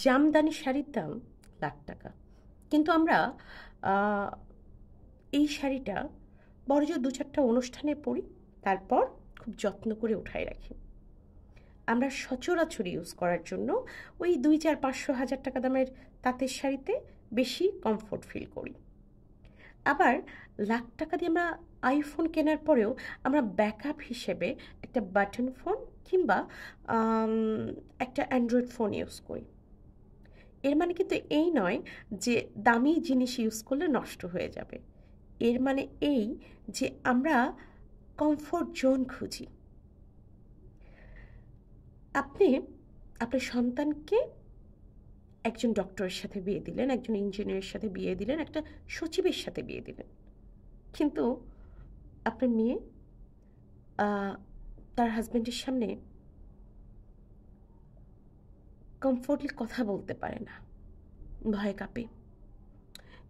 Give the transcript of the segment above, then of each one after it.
জামদানি শাড়ির দাম লাখ টাকা, কিন্তু আমরা এই শাড়িটা বড়জোর 2-4টা অনুষ্ঠানে পরি, তারপর খুব যত্ন করে উঠায় রাখি। আমরা সচরাচর ইউজ করার জন্য ওই 2-4-500-1000 টাকা দামের তাঁতের শাড়িতে বেশি কমফোর্ট ফিল করি। আবার লাখ টাকা দিয়ে আমরা আইফোন কেনার পরেও আমরা ব্যাকআপ হিসেবে একটা বাটন ফোন কিংবা একটা অ্যান্ড্রয়েড ফোন ইউজ করি। এর মানে কিন্তু এই নয় যে দামি জিনিস ইউজ করলে নষ্ট হয়ে যাবে। এর মানে এই যে আমরা কমফোর্ট জোন খুঁজি। আপনি আপনার সন্তানকে একজন ডক্টরের সাথে বিয়ে দিলেন, একজন ইঞ্জিনিয়ারের সাথে বিয়ে দিলেন, একটা সচিবের সাথে বিয়ে দিলেন, কিন্তু আপনার মেয়ে তার হাজব্যান্ডের সামনে কমফোর্টলি কথা বলতে পারে না, ভয় কাঁপে।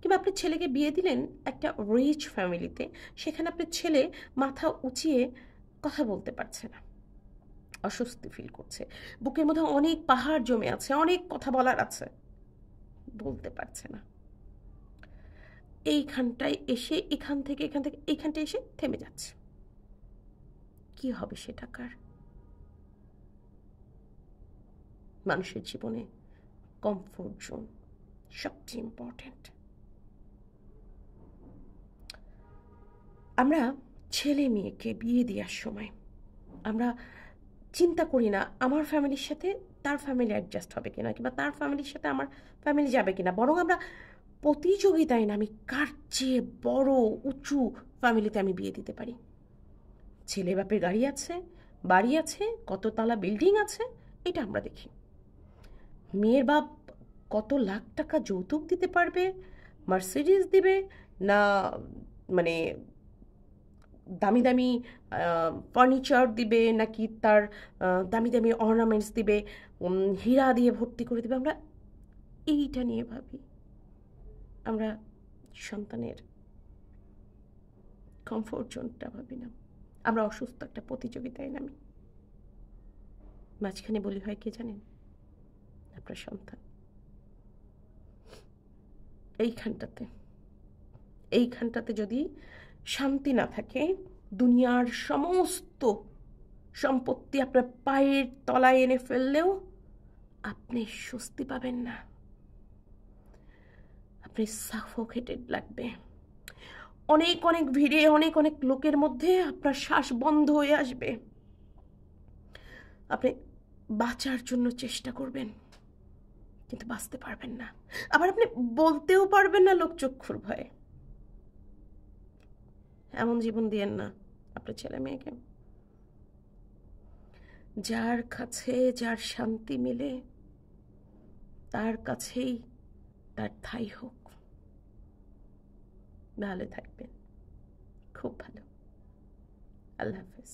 কিংবা আপনি ছেলেকে বিয়ে দিলেন একটা রিচ ফ্যামিলিতে, সেখানে আপনার ছেলে মাথা উঁচিয়ে কথা বলতে পারছে না, অস্বস্তি ফিল করছে, বুকের মধ্যে অনেক পাহাড় জমে আছে, অনেক কথা বলার আছে, বলতে পারছে না। এইখানটায় এসে এখান থেকে এইখানটায় এসে থেমে যাচ্ছে। কি হবে সে টাকার? মানুষের জীবনে কমফোর্ট জোন সবচেয়ে ইম্পর্টেন্ট। আমরা ছেলে মেয়েকে বিয়ে দেওয়ার সময় আমরা চিন্তা করি না আমার ফ্যামিলির সাথে তার ফ্যামিলি অ্যাডজাস্ট হবে কিনা, কিংবা তার ফ্যামিলির সাথে আমার ফ্যামিলি যাবে কিনা, বরং আমরা প্রতিযোগিতায় না আমি কার চেয়ে বড় উঁচু ফ্যামিলিতে আমি বিয়ে দিতে পারি। ছেলে বাপের গাড়ি আছে, বাড়ি আছে, কততলা বিল্ডিং আছে, এটা আমরা দেখি। মেয়ের বাপ কত লাখ টাকা যৌতুক দিতে পারবে, মার্সিডিজ দিবে না মানে দামি দামি ফার্নিচার দিবে, নাকি তার দামি দামি অর্নামেন্টস দিবে, হীরা দিয়ে ভর্তি করে দিবে, আমরা এইটা নিয়ে ভাবি। আমরা সন্তানের কমফোর্ট জোনটা ভাবি না। আমরা অসুস্থ একটা প্রতিযোগিতায় নামি। মাঝখানে বলি হয় কে জানেন? আপনার সন্তান। এইখানটাতে যদি শান্তি না থাকে, দুনিয়ার সমস্ত সম্পত্তি আপনার পায়ের তলায় এনে ফেললেও আপনি স্বস্তি পাবেন না, আপনি সাফোকেটেড লাগবে। অনেক অনেক ভিড়ে অনেক অনেক লোকের মধ্যে আপনার শ্বাস বন্ধ হয়ে আসবে, আপনি বাঁচার জন্য চেষ্টা করবেন কিন্তু বাঁচতে পারবেন না। আবার আপনি বলতেও পারবেন না লোকচক্ষুর ভয়ে। এমন জীবন দিয়েন না আপনার ছেলে মেয়েকে। যার কাছে যার শান্তি মিলে তার কাছেই তার ঠাঁই হোক। ভালো থাকবেন, খুব ভালো। আল্লাহ হাফেজ।